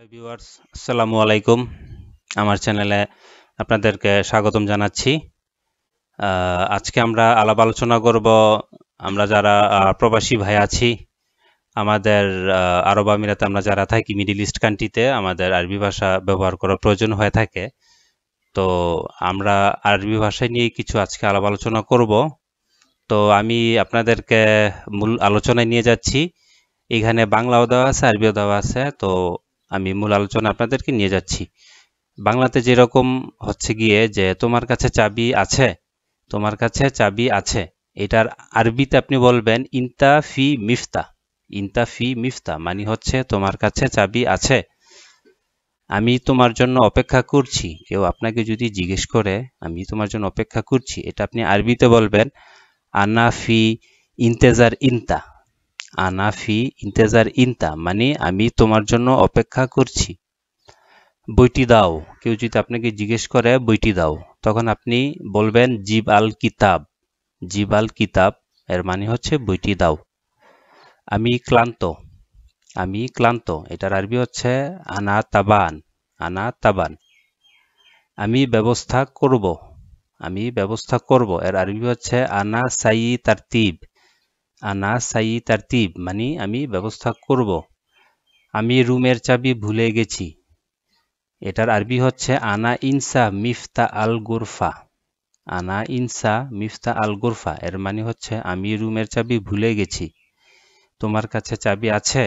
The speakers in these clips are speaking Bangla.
হ্যালো ভিউয়ার্স, আসসালামু আলাইকুম। আমার চ্যানেলে আপনাদেরকে স্বাগতম জানাচ্ছি। আজকে আমরা আলাপ আলোচনা করব আমরা যারা প্রবাসী ভাই আছি, আমাদের আরব আমিরাতে আমরা যারা থাকি, মিডল ইস্ট কান্ট্রিতে আমাদের আরবি ভাষা ব্যবহার করার প্রয়োজন হয়ে থাকে। তো আমরা আরবি ভাষায় নিয়ে কিছু আজকে আলাপ আলোচনা করব। তো আমি আপনাদেরকে মূল আলোচনায় নিয়ে যাচ্ছি। এখানে বাংলাও দেওয়া আছে, আরবিও দেওয়া আছে। তো আমি মূল আলোচনা আপনাদেরকে নিয়ে যাচ্ছি। বাংলাতে যেরকম হচ্ছে গিয়ে যে তোমার কাছে চাবি আছে, তোমার কাছে চাবি আছে, এটার আরবিতে আপনি বলবেন ইনতা ফি মিফতা। ইনতা ফি মিফতা মানে হচ্ছে তোমার কাছে চাবি আছে, আমি তোমার জন্য অপেক্ষা করছি। কেউ আপনাকে যদি জিজ্ঞেস করে আমি তোমার জন্য অপেক্ষা করছি, এটা আপনি আরবিতে বলবেন আনা ফি ইন্তেজার ইনতা। আনা ফি ইন্তেজার ইনতা মানে আমি তোমার জন্য অপেক্ষা করছি। বইটি দাও, কেউ যদি আপনাকে জিজ্ঞেস করে বইটি দাও, তখন আপনি বলবেন জিব আল কিতাব। জিব আল কিতাব এর মানে হচ্ছে বইটি দাও। আমি ক্লান্ত, আমি ক্লান্ত, এটার আরবি হচ্ছে আনা তাবান। আনা তাবান। আমি ব্যবস্থা করব, আমি ব্যবস্থা করব, এর আরবি হচ্ছে আনা সাই তারতিব। আনা সাই তারতিব মানে আমি ব্যবস্থা করব। আমি রুমের চাবি ভুলে গেছি, এটার আরবি হচ্ছে আনা ইনসা মিফতা আল গুরফা। আনা ইনসা মিফতা আল গুরফা এর মানে হচ্ছে আমি রুমের চাবি ভুলে গেছি। তোমার কাছে চাবি আছে,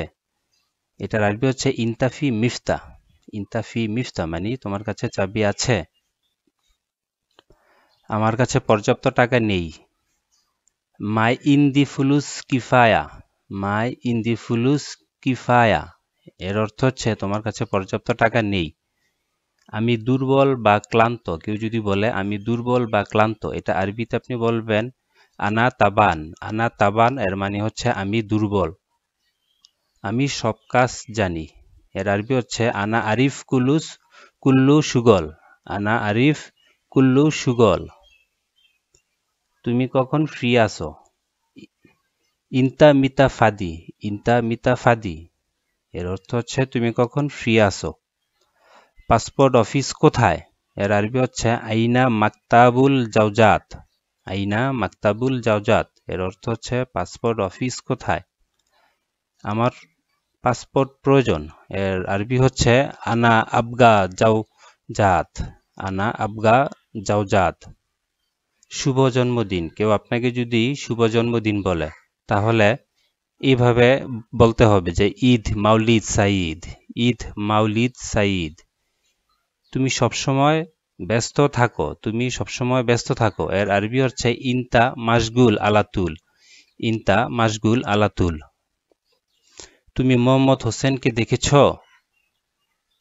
এটার আরবি হচ্ছে ইনতাফি মিফতা। ইনতাফি মিফতা মানে তোমার কাছে চাবি আছে। আমার কাছে পর্যাপ্ত টাকা নেই। মাই ইনদি ফুলুস কিফায়া। মাই ইনদি ফুলুস কিফায়া এর অর্থ হচ্ছে তোমার কাছে পর্যাপ্ত টাকা নেই। আমি দুর্বল বা ক্লান্ত, কেউ যদি বলে আমি দুর্বল বা ক্লান্ত, এটা আরবিতে আপনি বলবেন আনা তাবান। আনা তাবান এর মানে হচ্ছে আমি দুর্বল। আমি সব কাজ জানি, এর আরবি হচ্ছে আনা আরিফ কুল্লু সুগল। আনা আরিফ কুল্লু সুগল। তুমি কখন ফ্রি আছো? ইনতা মিতা ফাদি। ইনতা মিতা ফাদি এর অর্থ হচ্ছে তুমি কখন ফ্রি আছো। পাসপোর্ট অফিস কোথায়? এর আরবি হচ্ছে আইনা মাকতাবুল জাওজাত। আইনা মাকতাবুল জাওজাত এর অর্থ হচ্ছে পাসপোর্ট অফিস কোথায়। আমার পাসপোর্ট প্রয়োজন, এর আরবি হচ্ছে আনা আবগা জাওজাত। আনা আবগা জাওজাত। শুভ জন্মদিন, কেউ আপনাকে যদি শুভ জন্মদিন বলে, তাহলে এইভাবে বলতে হবে যে ঈদ মাউলিদ সাঈদ। ঈদ মাউলিদ সাঈদ। তুমি সবসময় ব্যস্ত থাকো, তুমি সবসময় ব্যস্ত থাকো, এর আরবি হচ্ছে ইনতা মাশগুল আলাতুল। ইনতা মাশগুল আলাতুল। তুমি মোহাম্মদ হোসেনকে দেখেছ?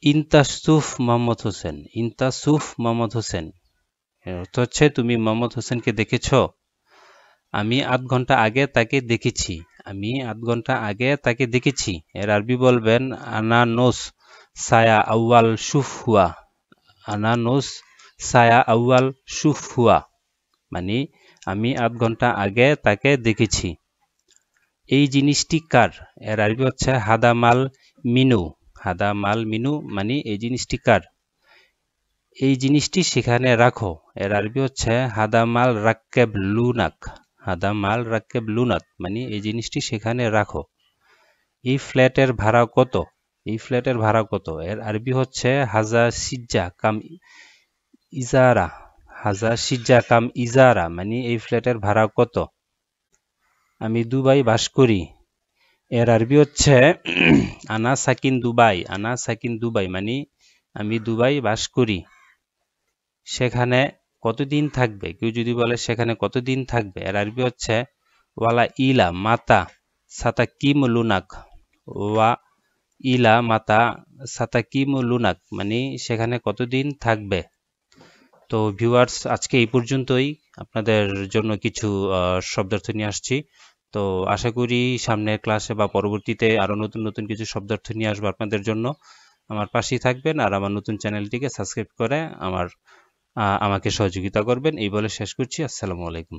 ইনতা সুফ মোহাম্মদ হোসেন। ইনতা সুফ মোহাম্মদ হোসেন এর অর্থ হচ্ছে তুমি মোহাম্মদ হোসেনকে দেখেছ? আমি আধ ঘন্টা আগে তাকে দেখেছি। আমি আধ ঘন্টা আগে তাকে দেখেছি, এর আরবি বলবেন আনা নোস সায়া আউয়াল শুফ হুয়া। আনা নোস সায়া আউয়াল শুফ হুয়া মানে আমি আধ ঘন্টা আগে তাকে দেখেছি। এই জিনিসটি কার? এর আরবি হচ্ছে হাদা মাল মিনু। হাদা মাল মিনু মানে এই জিনিসটি কার? এই জিনিসটি সেখানে রাখো, এর আরবি হচ্ছে হাদা মাল রাক্কেব লুনাক। হাদা মাল রাক্কেব লুনাক মানে এই জিনিসটি সেখানে রাখো। এই ফ্ল্যাটের ভাড়া কত? এই ফ্ল্যাটের ভাড়া কত? এর আরবি হচ্ছে হাজা সিজ্জা কাম ইজারা। হাজা সিজ্জা কাম ইজারা মানে এই ফ্ল্যাটের ভাড়া কত? আমি দুবাই বাস করি, এর আরবি হচ্ছে আনা সাকিন দুবাই। আনা সাকিন দুবাই মানে আমি দুবাই বাস করি। সেখানে কতদিন থাকবে? কেউ যদি বলে সেখানে কতদিন থাকবে, এর আরবি হচ্ছে ওয়ালা ইলা মাতা সাতাকিম লুনাক। ওয়া ইলা মাতা সাতাকিম লুনাক মানে সেখানে কতদিন থাকবে। তো ভিউয়ার্স, আজকে এই পর্যন্তই। আপনাদের জন্য কিছু শব্দার্থ নিয়ে আসছি। তো আশা করি সামনের ক্লাসে বা পরবর্তীতে আরো নতুন নতুন কিছু শব্দার্থ নিয়ে আসবো আপনাদের জন্য। আমার পাশেই থাকবেন আর আমার নতুন চ্যানেলটিকে সাবস্ক্রাইব করে আমাকে সহযোগিতা করবেন। এই বলে শেষ করছি। আসসালামু আলাইকুম।